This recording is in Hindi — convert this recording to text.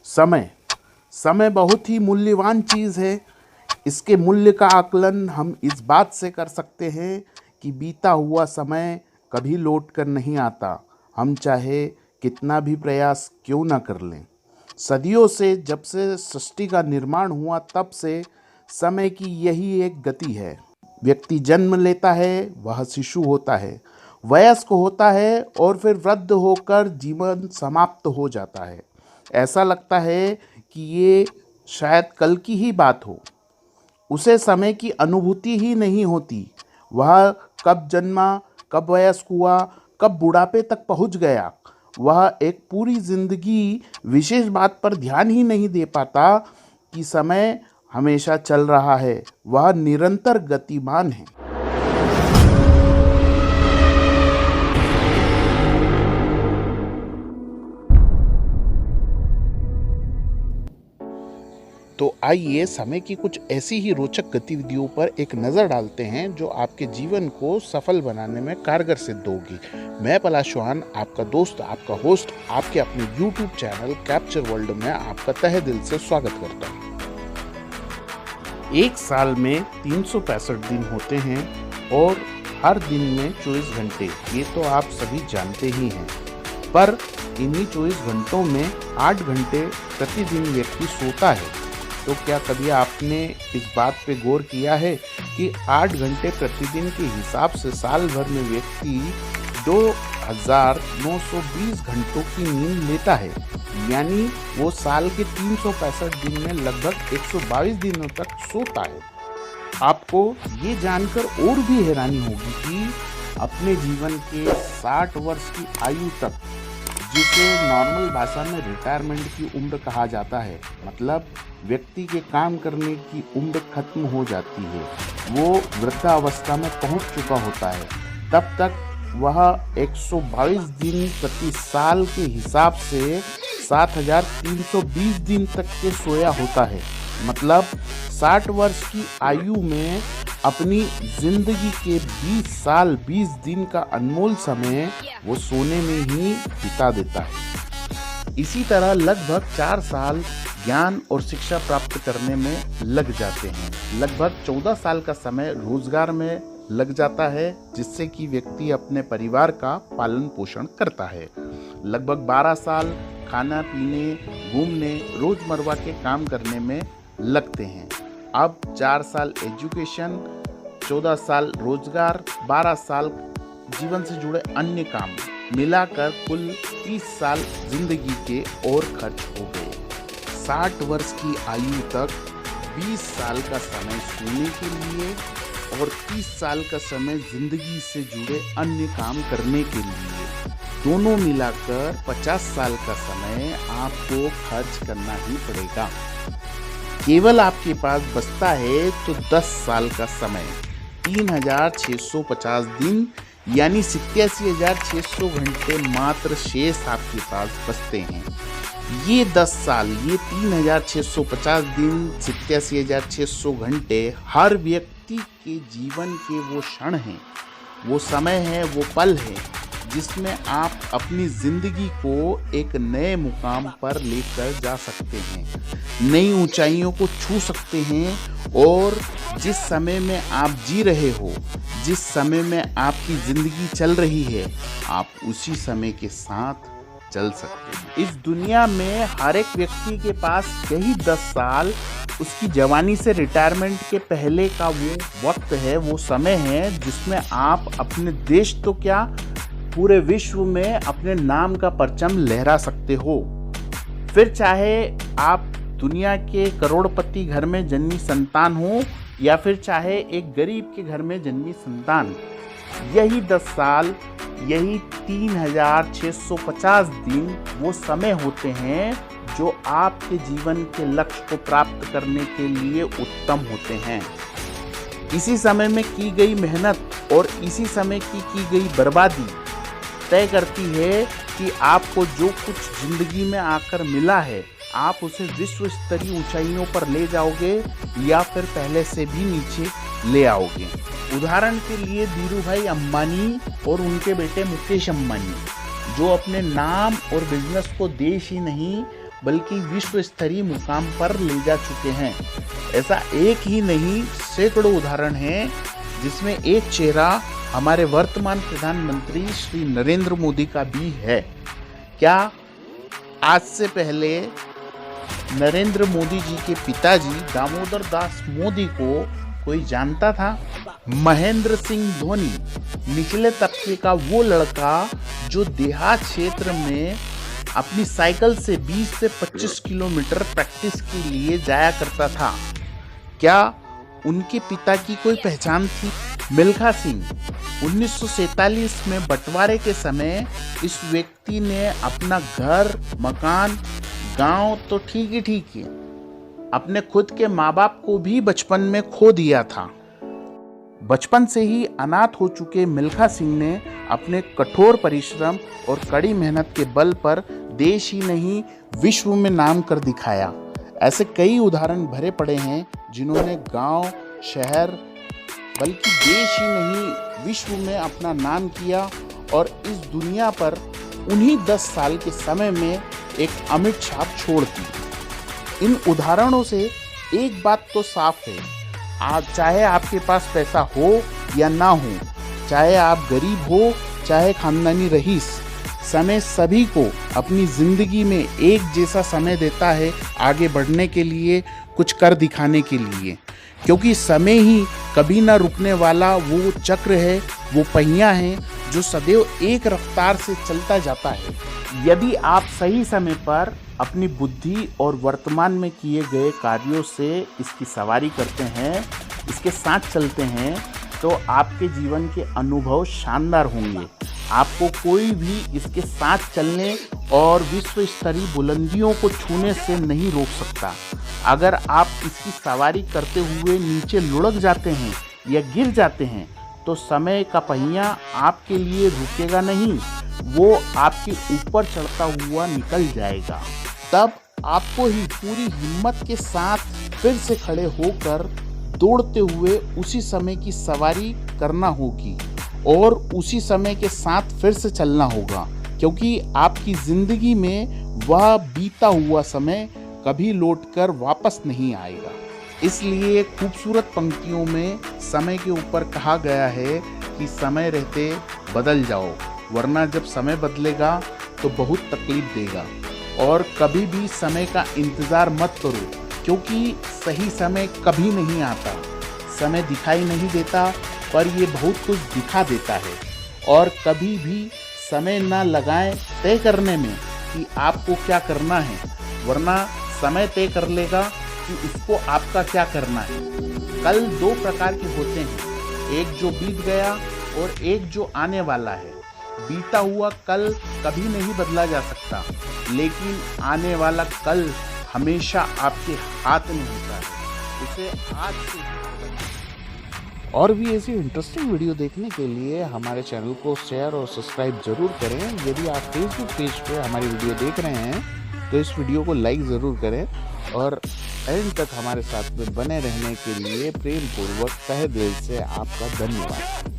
समय समय बहुत ही मूल्यवान चीज़ है। इसके मूल्य का आकलन हम इस बात से कर सकते हैं कि बीता हुआ समय कभी लौट कर नहीं आता, हम चाहे कितना भी प्रयास क्यों ना कर लें। सदियों से, जब से सृष्टि का निर्माण हुआ, तब से समय की यही एक गति है। व्यक्ति जन्म लेता है, वह शिशु होता है, वयस्क होता है और फिर वृद्ध होकर जीवन समाप्त हो जाता है। ऐसा लगता है कि ये शायद कल की ही बात हो। उसे समय की अनुभूति ही नहीं होती। वह कब जन्मा, कब वयस्क हुआ, कब बुढ़ापे तक पहुंच गया, वह एक पूरी जिंदगी विशेष बात पर ध्यान ही नहीं दे पाता कि समय हमेशा चल रहा है, वह निरंतर गतिमान है। तो आइए समय की कुछ ऐसी ही रोचक गतिविधियों पर एक नज़र डालते हैं जो आपके जीवन को सफल बनाने में कारगर सिद्ध होगी। मैं पलाश चौहान, आपका दोस्त, आपका होस्ट, आपके अपने YouTube चैनल कैप्चर वर्ल्ड में आपका तहे दिल से स्वागत करता हूँ। एक साल में 365 दिन होते हैं और हर दिन में 24 घंटे, ये तो आप सभी जानते ही हैं। पर इन्हीं 24 घंटों में 8 घंटे प्रतिदिन व्यक्ति सोता है। तो क्या कभी आपने इस बात पे गौर किया है कि 8 घंटे प्रतिदिन के हिसाब से साल भर में व्यक्ति 2920 घंटों की नींद लेता है, यानी वो साल के 365 दिन में लगभग 122 दिनों तक सोता है। आपको ये जानकर और भी हैरानी होगी कि अपने जीवन के 60 वर्ष की आयु तक, जिसे नॉर्मल भाषा में रिटायरमेंट की उम्र कहा जाता है, मतलब व्यक्ति के काम करने की उम्र खत्म हो जाती है, वो वृद्धावस्था में पहुंच चुका होता है, तब तक वह 122 दिन प्रति साल के हिसाब से 7320 दिन तक के सोया होता है। मतलब 60 वर्ष की आयु में अपनी जिंदगी के 20 साल 20 दिन का अनमोल समय वो सोने में ही बिता देता है। इसी तरह लगभग 4 साल ज्ञान और शिक्षा प्राप्त करने में लग जाते हैं। लगभग 14 साल का समय रोजगार में लग जाता है, जिससे कि व्यक्ति अपने परिवार का पालन पोषण करता है। लगभग 12 साल खाना पीने, घूमने, रोजमर्रा के काम करने में लगते हैं। अब 4 साल एजुकेशन, 14 साल रोजगार, 12 साल जीवन से जुड़े अन्य काम, मिलाकर कुल 30 साल जिंदगी के और खर्च हो गए। 60 वर्ष की आयु तक 20 साल का समय सोने के लिए और 30 साल का समय जिंदगी से जुड़े अन्य काम करने के लिए, दोनों मिलाकर 50 साल का समय आपको खर्च करना ही पड़ेगा। केवल आपके पास बचता है तो 10 साल का समय, 3650 दिन, यानी 87,600 घंटे मात्र शेष आपके पास बचते हैं। ये 10 साल, ये 3650 दिन, 87,600 घंटे हर व्यक्ति के जीवन के वो क्षण हैं, वो समय है, वो पल है, जिसमें आप अपनी जिंदगी को एक नए मुकाम पर लेकर जा सकते हैं, नई ऊंचाइयों को छू सकते हैं और जिस समय में आप जी रहे हो, जिस समय में आपकी जिंदगी चल रही है, आप उसी समय के साथ चल सकते हैं। इस दुनिया में हर एक व्यक्ति के पास यही 10 साल उसकी जवानी से रिटायरमेंट के पहले का वो वक्त है, वो समय है, जिसमें आप अपने देश तो क्या पूरे विश्व में अपने नाम का परचम लहरा सकते हो। फिर चाहे आप दुनिया के करोड़पति घर में जन्मी संतान हो या फिर चाहे एक गरीब के घर में जन्मी संतान, यही 10 साल, यही 3650 दिन वो समय होते हैं जो आपके जीवन के लक्ष्य को प्राप्त करने के लिए उत्तम होते हैं। इसी समय में की गई मेहनत और इसी समय की गई बर्बादी तय करती है कि आपको जो कुछ जिंदगी में आकर मिला है, आप उसे विश्व स्तरीय ऊंचाइयों पर ले जाओगे या फिर पहले से भी नीचे ले आओगे। उदाहरण के लिए धीरूभाई अंबानी और उनके बेटे मुकेश अंबानी, जो अपने नाम और बिजनेस को देश ही नहीं बल्कि विश्व स्तरीय मुकाम पर ले जा चुके हैं। ऐसा एक ही नहीं, सैकड़ों उदाहरण हैं जिसमें एक चेहरा हमारे वर्तमान प्रधानमंत्री श्री नरेंद्र मोदी का भी है। क्या आज से पहले नरेंद्र मोदी जी के पिताजी दामोदर दास मोदी को कोई जानता था? महेंद्र सिंह धोनी निचले तबके का वो लड़का जो देहात क्षेत्र में अपनी साइकिल से 20 से 25 किलोमीटर प्रैक्टिस के लिए जाया करता था, क्या उनके पिता की कोई पहचान थी? मिल्खा सिंह 1947 में बंटवारे के समय इस व्यक्ति ने अपना घर, मकान, गांव तो ठीक ही अपने खुद के माँ बाप को भी बचपन में खो दिया था। बचपन से ही अनाथ हो चुके मिल्खा सिंह ने अपने कठोर परिश्रम और कड़ी मेहनत के बल पर देश ही नहीं विश्व में नाम कर दिखाया। ऐसे कई उदाहरण भरे पड़े हैं जिन्होंने गांव, शहर बल्कि देश ही नहीं विश्व में अपना नाम किया और इस दुनिया पर उन्हीं 10 साल के समय में एक अमिट छाप छोड़ दी। इन उदाहरणों से एक बात तो साफ है, चाहे आपके पास पैसा हो या ना हो, चाहे आप गरीब हो चाहे खानदानी रईस, समय सभी को अपनी जिंदगी में एक जैसा समय देता है आगे बढ़ने के लिए, कुछ कर दिखाने के लिए। क्योंकि समय ही कभी ना रुकने वाला वो चक्र है, वो पहिया है जो सदैव एक रफ्तार से चलता जाता है। यदि आप सही समय पर अपनी बुद्धि और वर्तमान में किए गए कार्यों से इसकी सवारी करते हैं, इसके साथ चलते हैं, तो आपके जीवन के अनुभव शानदार होंगे। आपको कोई भी इसके साथ चलने और विश्व स्तरीय बुलंदियों को छूने से नहीं रोक सकता। अगर आप इसकी सवारी करते हुए नीचे लुढ़क जाते हैं या गिर जाते हैं तो समय का पहिया आपके लिए रुकेगा नहीं, वो आपके ऊपर चढ़ता हुआ निकल जाएगा। तब आपको ही पूरी हिम्मत के साथ फिर से खड़े होकर दौड़ते हुए उसी समय की सवारी करना होगी और उसी समय के साथ फिर से चलना होगा, क्योंकि आपकी जिंदगी में वह बीता हुआ समय कभी लौटकर वापस नहीं आएगा। इसलिए खूबसूरत पंक्तियों में समय के ऊपर कहा गया है कि समय रहते बदल जाओ, वरना जब समय बदलेगा तो बहुत तकलीफ देगा। और कभी भी समय का इंतज़ार मत करो, क्योंकि सही समय कभी नहीं आता। समय दिखाई नहीं देता पर ये बहुत कुछ दिखा देता है। और कभी भी समय ना लगाएं तय करने में कि आपको क्या करना है, वरना समय तय कर लेगा कि इसको आपका क्या करना है। कल 2 प्रकार के होते हैं, एक जो बीत गया और एक जो आने वाला है। बीता हुआ कल कभी नहीं बदला जा सकता, लेकिन आने वाला कल हमेशा आपके हाथ में होता है, उसे आज से। और भी ऐसी इंटरेस्टिंग वीडियो देखने के लिए हमारे चैनल को शेयर और सब्सक्राइब जरूर करें। यदि आप फेसबुक पेज पे हमारी वीडियो देख रहे हैं तो इस वीडियो को लाइक ज़रूर करें और एंड तक हमारे साथ में बने रहने के लिए प्रेम पूर्वक तहे दिल से आपका धन्यवाद।